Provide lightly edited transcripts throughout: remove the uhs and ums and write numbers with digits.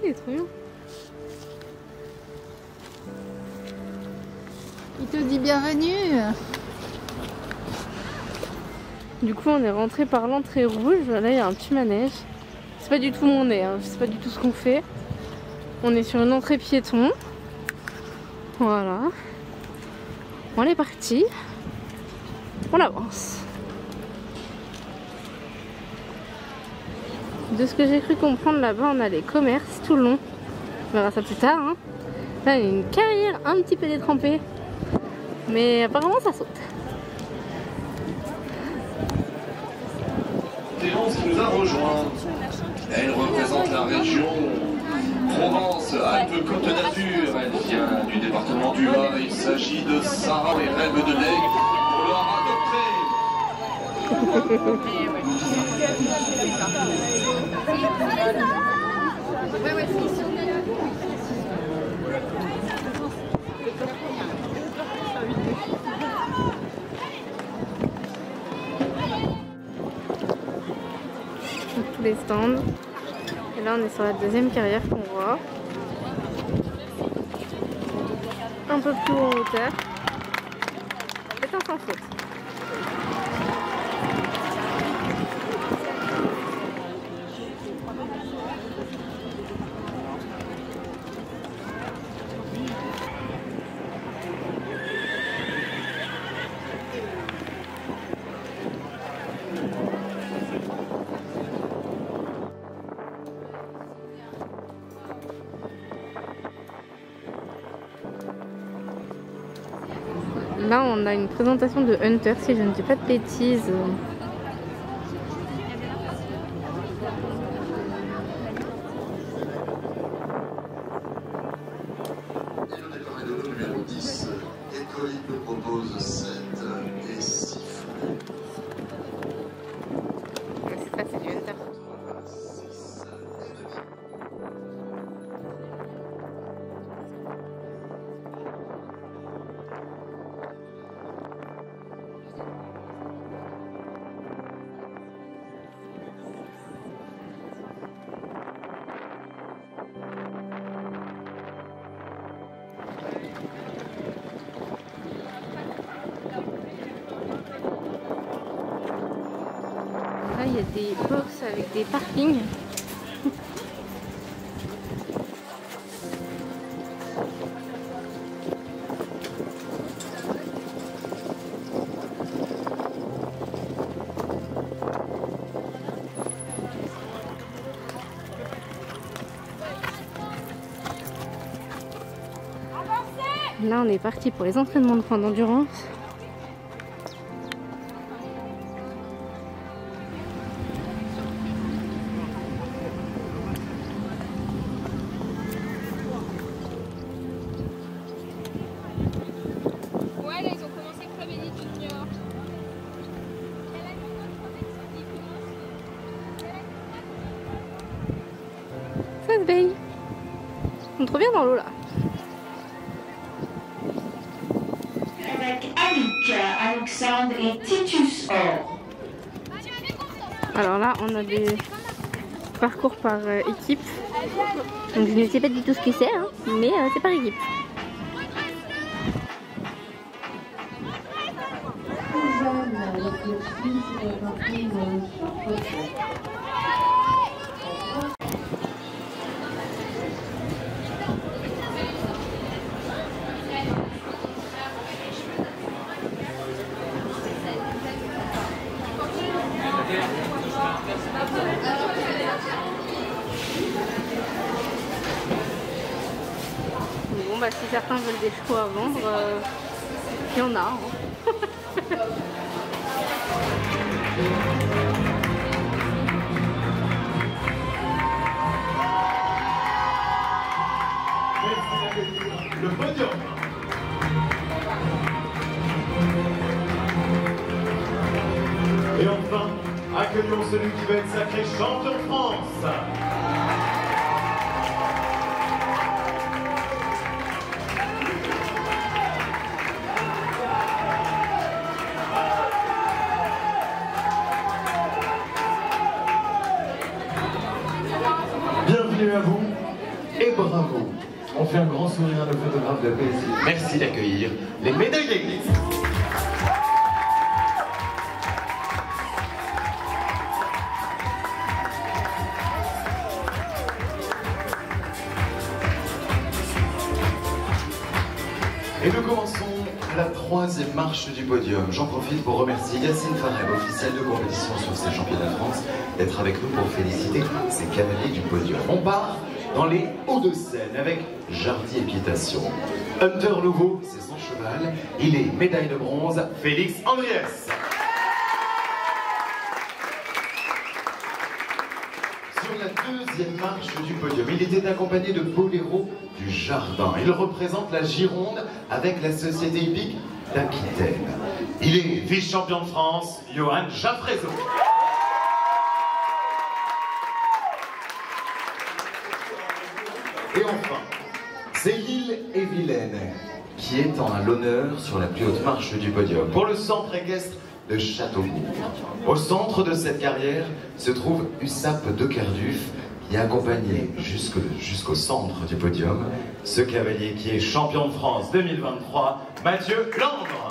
Il est trop bien. Il te dit bienvenue. Du coup on est rentré par l'entrée rouge. Là il y a un petit manège. C'est pas du tout mon nez, hein. Je sais pas du tout ce qu'on fait. On est sur une entrée piéton. Voilà. On est parti. On avance. De ce que j'ai cru comprendre, là-bas on a les commerces tout le long. On verra ça plus tard. Hein. Là il y a une carrière un petit peu détrempée. Mais apparemment ça saute. Clémence qui nous a rejoint. Elle représente la région Provence-Alpes-Côte d'Azur. Elle vient du département du Var. Il s'agit de Sarah et Rêve de l'Aigle pour leur Tous les stands. Et là on est sur la deuxième carrière qu'on voit. Un peu plus haut en hauteur. C'est un sans faute. Là on a une présentation de Hunter si je ne dis pas de bêtises. numéro 10. Écolip propose 7 et 6 fruits. Ça c'est du Hunter. Là il y a des box avec des parkings. Là on est parti pour les entraînements de points d'endurance. Ouais, là ils ont commencé le Fabelli Junior. Ça se baigne. On est trop bien dans l'eau là. Avec Annick, Alexandre et Titus Or. Alors là on a des parcours par équipe. Donc je ne sais pas du tout ce que c'est, hein, mais c'est par équipe. Bon bah si certains veulent des chevaux à vendre, il y en a. Hein. Le podium. Et enfin, accueillons celui qui va être sacré champion de France. Bienvenue à vous. bravo. On fait un grand sourire à nos photographes de PSI. Merci d'accueillir les médailles d'église. Et nous commençons la troisième marche du podium. J'en profite pour remercier Yacine Fareb, officiel de compétition sur ces championnats de France, d'être avec nous pour féliciter ces cavaliers du podium. On part dans les Hauts-de-Seine avec Jardy Équitation. Hunter Louveau, c'est son cheval. Il est médaille de bronze, Félix Andriès. Sur la deuxième marche du podium, il était accompagné de Boléro du Jardin. Il représente la Gironde avec la Société hippique d'Aquitaine. Il est vice-champion de France, Johan Jaffrezo. Et enfin, c'est l'île et Vilaine qui est à l'honneur sur la plus haute marche du podium pour le centre équestre de Châteaubourg. Au centre de cette carrière se trouve Ussap de Kerduf qui a accompagné jusqu'au centre du podium ce cavalier qui est champion de France 2023, Mathieu Landre.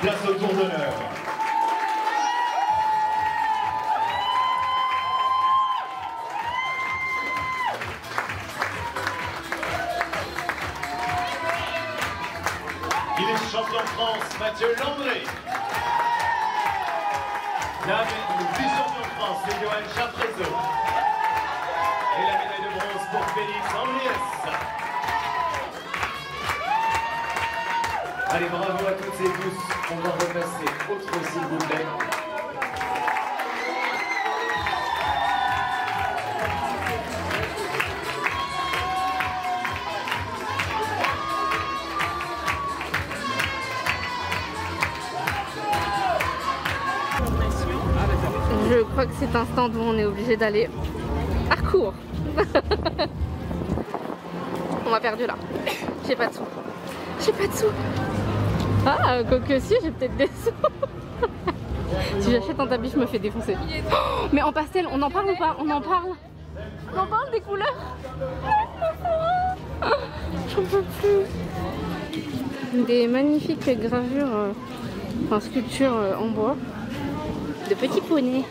Place au tour d'honneur. Il est champion de France, Mathieu Landré. Le vice-champion de France, c'est Johan Jaffrezo. Et la médaille de bronze pour Félix Andriès. Allez, bravo à toutes et tous. On va repasser autre s'il vous plaît. Je crois que c'est un stand où on est obligé d'aller à court. On m'a perdu là. J'ai pas de sous. J'ai pas de sous. Ah, quoique si, j'ai peut-être des sous. Si j'achète un tapis, je me fais défoncer. Oh, mais en pastel, on en parle ou pas? On en parle? On en parle des couleurs? J'en peux plus. Des magnifiques gravures, enfin sculptures en bois. De petits poneys.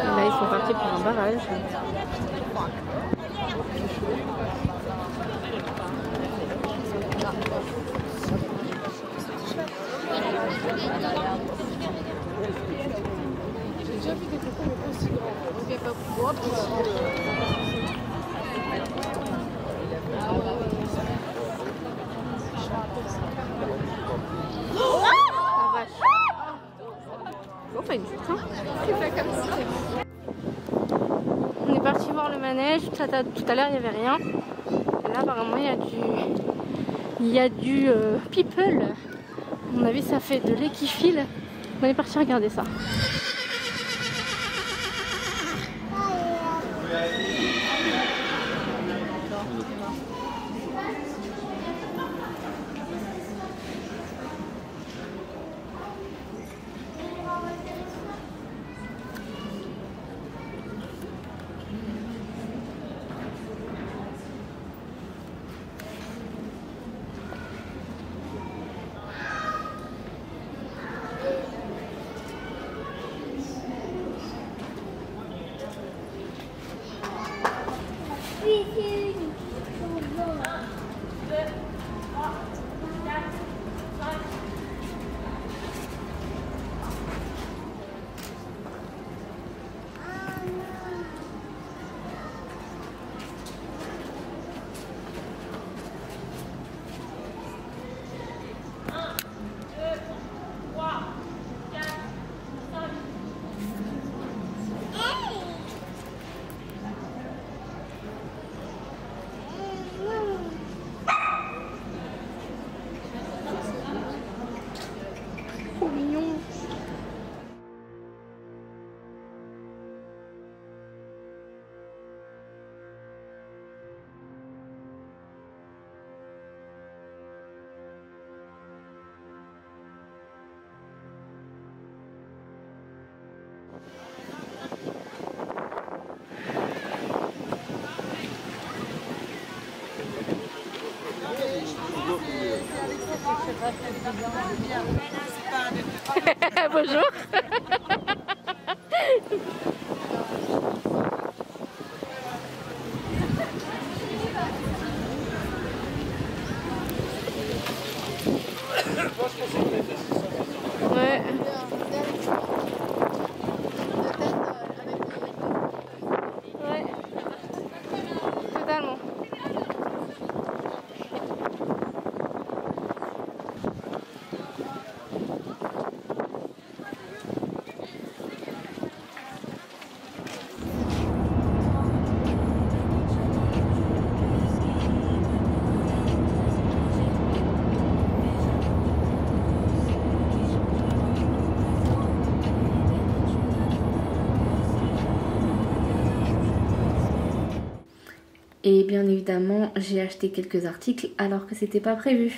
Là, ils sont partis pour un barrage. J'ai déjà vu des cocos mais pas aussi grands. Il n'y a pas beaucoup de Bon, pas une chute, hein. On est parti voir le manège. Tout à l'heure, il n'y avait rien. Et là, apparemment, il y a du people. À mon avis, ça fait de lait qui file. On est parti regarder ça. Bonjour. Ouais. Ouais. Totalement. Et bien évidemment, j'ai acheté quelques articles alors que c'était pas prévu.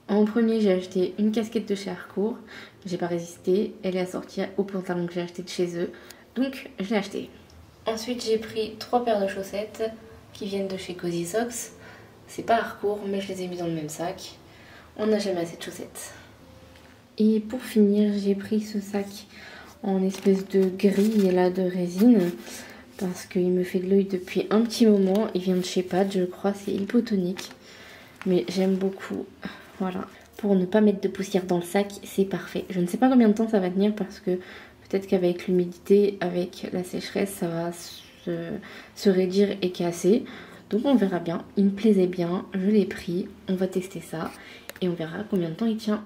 En premier, j'ai acheté une casquette de chez Harcourt. J'ai pas résisté, elle est assortie au pantalon que j'ai acheté de chez eux, donc je l'ai acheté. Ensuite, j'ai pris 3 paires de chaussettes qui viennent de chez Cozy Socks. C'est pas Harcourt, mais je les ai mis dans le même sac. On n'a jamais assez de chaussettes. Et pour finir, j'ai pris ce sac en espèce de grille là de résine. Parce qu'il me fait de l'œil depuis un petit moment. Il vient de chez Pad, je crois, c'est hypotonique. Mais j'aime beaucoup. Voilà. Pour ne pas mettre de poussière dans le sac, c'est parfait. Je ne sais pas combien de temps ça va tenir parce que peut-être qu'avec l'humidité, avec la sécheresse, ça va se raidir et casser. Donc on verra bien. Il me plaisait bien, je l'ai pris. On va tester ça et on verra combien de temps il tient.